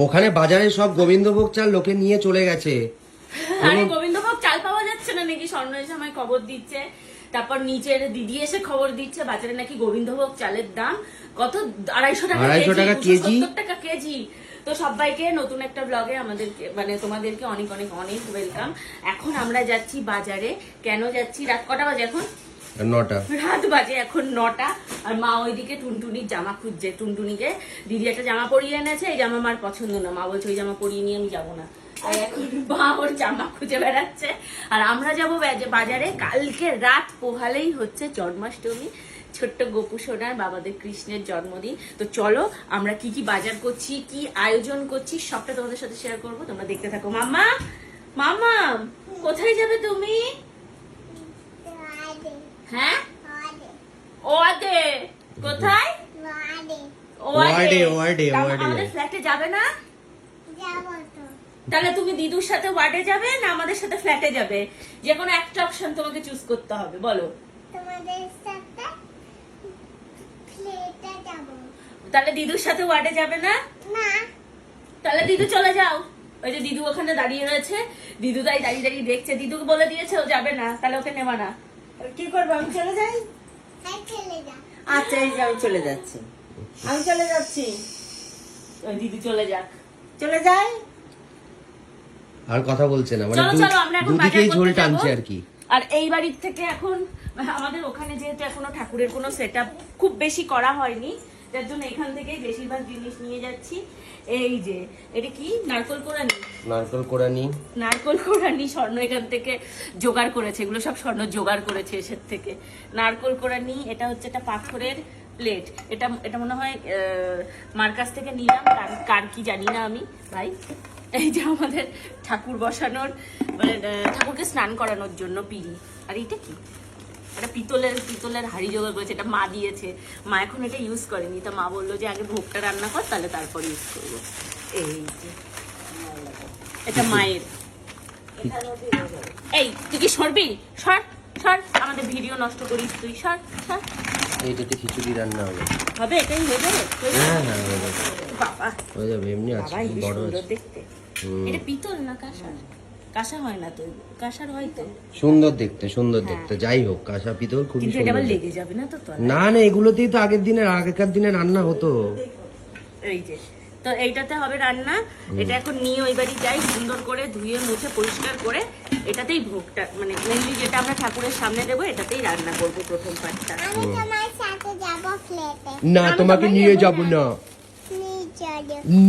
ওখানে বাজারে সব গোবিন্দভোগ চাল লোকে নিয়ে চলে গেছে। আরে গোবিন্দভোগ চাল পাওয়া যাচ্ছে না নাকি, স্বর্ণ এসে আমায় খবর দিচ্ছে, তারপর নিচের দিদি এসে খবর দিচ্ছে বাজারে নাকি গোবিন্দভোগ চালের দাম কত 250 টাকা কেজি, 270 টাকা কেজি। তো সবাইকে নতুন একটা ব্লগে আমাদেরকে মানে তোমাদেরকে অনেক অনেক অনেক ওয়েলকাম। এখন আমরা যাচ্ছি বাজারে। কেন যাচ্ছি? রাত কটা বাজে এখন? 9টা রাত বাজে এখন 9টা। আর মা ওইদিকে টুনটুনির জামা খুঁজছে। টুনটুনিকে দিদি একটা জামা পরিয়ে এনেছে, এই জামা আমার পছন্দ না। মা বলছে ওই জামা পরিয়ে নিয়ে আমি যাবো না। আর এখন মা ওর জামা খুঁজে বেড়াচ্ছে। আর আমরা যাবো বাজারে। কালকে রাত পোহালেই হচ্ছে জন্মাষ্টমী, ছোট্ট গোপু সোনার বাবাদের কৃষ্ণের জন্মদিন। তো চলো আমরা কি কি বাজার করছি, কি আয়োজন করছি সবটা তোমাদের সাথে শেয়ার করবো, তোমরা দেখতে থাকো। মাম্মা, মাম্মা কোথায় যাবে তুমি? হ্যাঁ ওয়ার্ডে। কোথায়? ওয়ার্ডে। আমাদের ফ্ল্যাটে যাবে না? তাহলে তুমি দিদুর সাথে ওয়ার্ডে যাবে না আমাদের সাথে ফ্ল্যাটে যাবে? যে কোনো একটা অপশন তোমাকে চুজ করতে হবে, বলো। তাহলে দিদুর সাথে ওয়ার্ডে যাবে না? তাহলে দিদু চলে যাও। ওই যে দিদু ওখানে দাঁড়িয়ে রয়েছে, দিদু তাই দাঁড়িয়ে দাঁড়িয়ে দেখছে। দিদুকে বলে দিয়েছে ও যাবে না, তাহলে ওকে নেবা না। কি করবো? আমি চলে যাই। আচ্ছা এই যে আমি চলে যাচ্ছি, আমি চলে যাচ্ছি। ওই দিদু চলে যাক, চলে যাই। আর কথা বলছে না, মানে চলো চলো আমরা এখন বাজার দুদিকেই ঝোল করতে টানছে যাবো। আর কি। আর এই বাড়ির থেকে এখন আমাদের ওখানে যেহেতু এখনো ঠাকুরের কোনো সেটআপ খুব বেশি করা হয়নি, যার জন্য এখান থেকে বেশিরভাগ জিনিস নিয়ে যাচ্ছি। এই যে এটা কি নারকল কোরানি, নারকল কোরানি স্বর্ণ এখান থেকে জোগাড় করেছে। এগুলো সব স্বর্ণ জোগাড় করেছে এসের থেকে। নারকল কোরানি, এটা হচ্ছে একটা পাথরের প্লেট। এটা মনে হয় মার কাছ থেকে নিলাম, কার কি জানি না আমি ভাই। এই যে আমাদের ঠাকুর বসানোর মানে ঠাকুরকে স্নান করানোর জন্য পিঁড়ি। আর এটা কি? এটা পিতলের হাঁড়ি জোগাড় করেছে, এটা মা দিয়েছে। মা এখন এটা ইউজ করেনি, তো মা বললো যে আগে ভোগটা রান্না কর, তাহলে তারপর ইউজ করবো। এই যে এটা মায়ের। এই তুই কি সরবি? সর সর, আমাদের ভিডিও নষ্ট করিস তুই, সর সর। এইটাতে খিচুড়ি রান্না হবে। হবে? এটাই হয়ে যাবে? হ্যাঁ হয়ে যাবে, বাবা হয়ে যাবে। এমনি আছে, বাবা এই বড় সুন্দর আছে। দেখতে। এটা পিতল না কাঁসার? কাঁসা হয় না তো, কাঁসার হয় তো। সুন্দর দেখতে যাই হোক, কাঁসা পিতল খুবই কিন্তু এটা আবার সুন্দর। লেগে যাবে না তো? তো না এগুলোতেই তো আগেকার দিনে রান্না হতো। এই যে তো এইটাতে হবে রান্না। এটা এখন নিয়ে ওই বাড়ি যাই, সুন্দর করে ধুয়ে মুছে পরিষ্কার করে এটাতেই ভোগটা মানে মেনলি যেটা আমরা ঠাকুরের সামনে দেবো এটাতেই রান্না করবো প্রথম পার্টটা। না তোমাকে নিয়ে যাব না,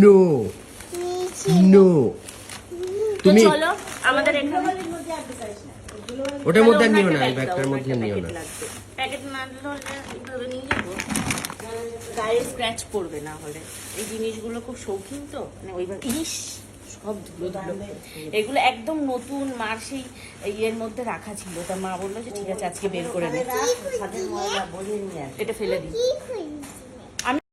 নো নো। তো তুমি চলো আমাদের এখানে ওটার মধ্যে আর নিও না, এই ব্যাগটার মধ্যে নিও না। প্যাকেট না হলে এইভাবে নিয়ে যাবো, গায়ে স্ক্র্যাচ পড়বে না হলে। এই জিনিসগুলো খুব শৌখিন তো, মানে ওইভাবে ইস সব ধুলো ধুলো। এগুলো একদম নতুন, মার সেই ইয়ের মধ্যে রাখা ছিল। তা মা বললো যে ঠিক আছে আজকে বের করে নে, এটা ফেলে দিই।